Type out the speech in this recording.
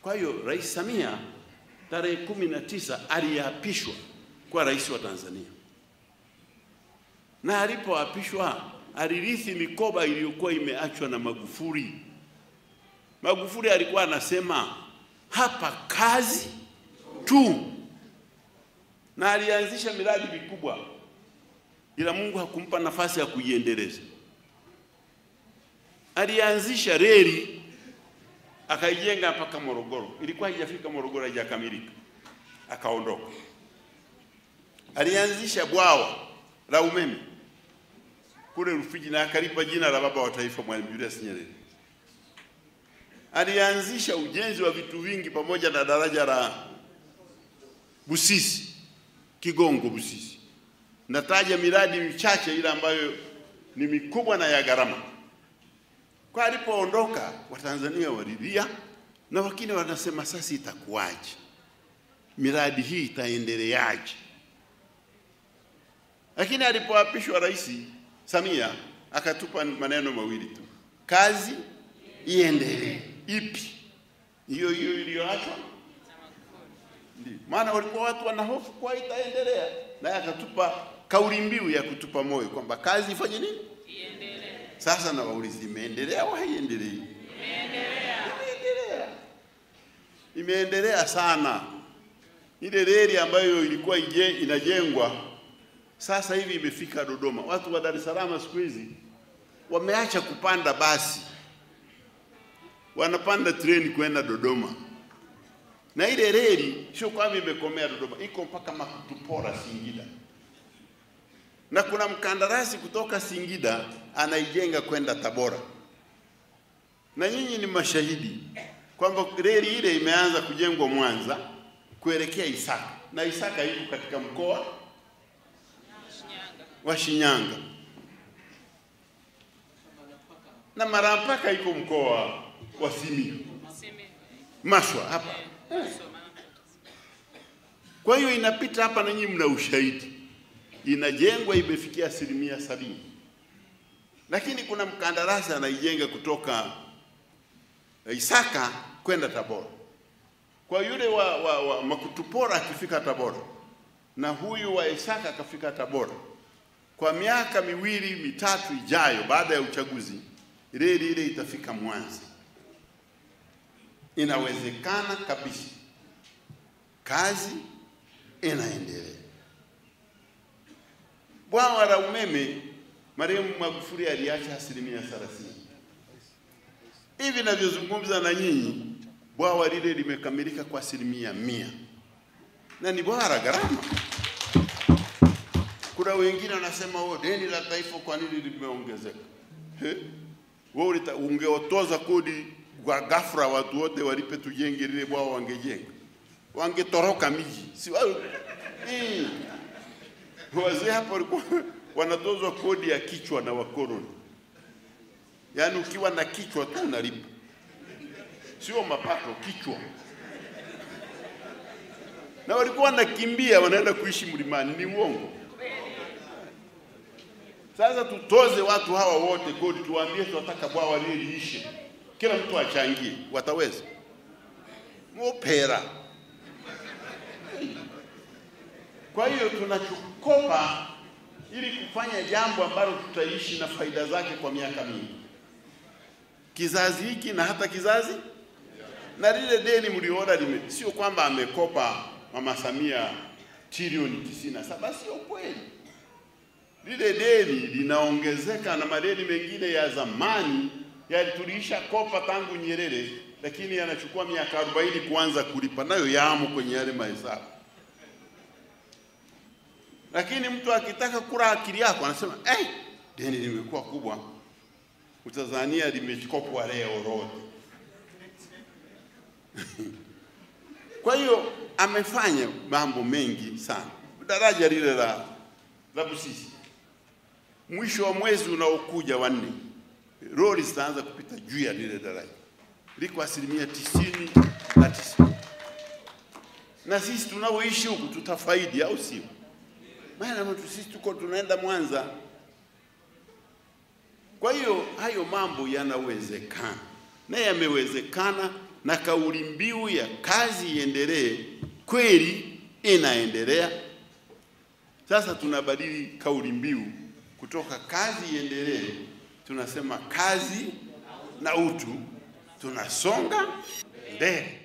Kwa hiyo Rais Samia tarehe 19 aliapishwa kwa rais wa Tanzania, na alipoapishwa alirithi mikoba iliyokuwa imeachwa na Magufuli. Magufuli alikuwa anasema hapa kazi tu, na alianzisha miradi mikubwa, ila Mungu hakumpa nafasi ya kuiendeleza. Alianzisha reli akaijenga mpaka Morogoro, ilikuwa haijafika Morogoro, haijakamilika, akaondoka. Alianzisha bwawa la umeme kule Rufiji na akalipa jina la baba wa taifa Mwalimu Julius Nyerere. Alianzisha ujenzi wa vitu vingi pamoja na daraja la Busisi, Kigongo Busisi. Nataja miradi michache ile ambayo ni mikubwa na ya gharama. Kwa alipoondoka Watanzania walilia, na wengine wanasema sasa itakuwaje? Miradi hii itaendeleaje? Lakini alipoapishwa Rais Samia akatupa maneno mawili tu: kazi iendelee. Ipi? Hiyo iliyoachwa? Ndio. Maana walikuwa watu wanahofu kwa itaendelea, na akatupa kauli mbiu ya kutupa moyo kwamba kazi ifanye nini? Iendelee. Sasa na waulizi, imeendelea au haiendelei? Imeendelea. Imeendelea sana. Ile reli ambayo ilikuwa inajengwa sasa hivi imefika Dodoma. Watu wa Dar es Salaam siku hizi wameacha kupanda basi, wanapanda treni kwenda Dodoma. Na ile reli sio kwamba imekomea Dodoma, iko mpaka Makutupora Singida. Na kuna mkandarasi kutoka Singida anaijenga kwenda Tabora. Na nyinyi ni mashahidi kwamba reli ile imeanza kujengwa Mwanza kuelekea Isaka. Na Isaka iko katika mkoa wa Shinyanga. Na Marampaka iko mkoa wa Simiyu. Maswa hapa. Kwa hiyo inapita hapa na nyinyi mna ushahidi. Inajengwa imefikia 70%. Lakini kuna mkandarasi anaijenga kutoka Isaka kwenda Tabora. Kwa yule wa Makutupora akifika Tabora na huyu wa Isaka akafika Tabora, kwa miaka 2-3 ijayo baada ya uchaguzi, reli ile itafika Mwanza. Inawezekana kabisa. Kazi inaendelea. Bwawa la umeme marehemu Magufuli aliacha 30%. Hivi ninavyozungumza na nyinyi, bwawa lile limekamilika kwa 100%. Na ni bwawa la gharama. Kuna wengine wanasema deni la taifa kwa nini limeongezeka? Wewe ungeotoza kodi kwa ghafla watu wote walipe tujenge lile bwawa, wangejenga. Wangetoroka miji. Si wao. Wazee hapo walikuwa wanatozwa kodi ya kichwa na wakoloni. Yaani ukiwa na kichwa tu unalipa. Sio mapato, kichwa. Na walikuwa wanakimbia wanaenda kuishi mlimani. Ni uongo. Sasa tutoze watu hawa wote kodi, tuwaambie tunataka bwawa lile liishe, kila mtu achangie, wataweza? Mopera. Kwa hiyo tunachokopa ili kufanya jambo ambalo tutaishi na faida zake kwa miaka mingi, kizazi hiki na hata kizazi. Na lile deni mliona sio kwamba amekopa Mama Samia trilioni 97, sio kweli. Lile deni linaongezeka na madeni mengine ya zamani tuliisha kopa tangu Nyerere, lakini yanachukua miaka 40 kuanza kulipa, nayo yamo kwenye yale mahesabu. Lakini mtu akitaka kula akili yako anasema deni limekuwa kubwa, utazania limechukopwa leo rote. Kwa hiyo amefanya mambo mengi sana. Daraja lile la Busisi, mwisho wa mwezi unaokuja wa 4 lori zitaanza kupita juu ya lile daraja. Liko 90%. Na sisi tunaoishi huku tutafaidi, au sio? Maana sisi tuko tunaenda Mwanza. Kwa hiyo hayo mambo yanawezekana. Na yamewezekana na kauli mbiu ya kazi iendelee kweli inaendelea. Sasa tunabadili kauli mbiu kutoka kazi iendelee, tunasema kazi na utu, tunasonga mbele.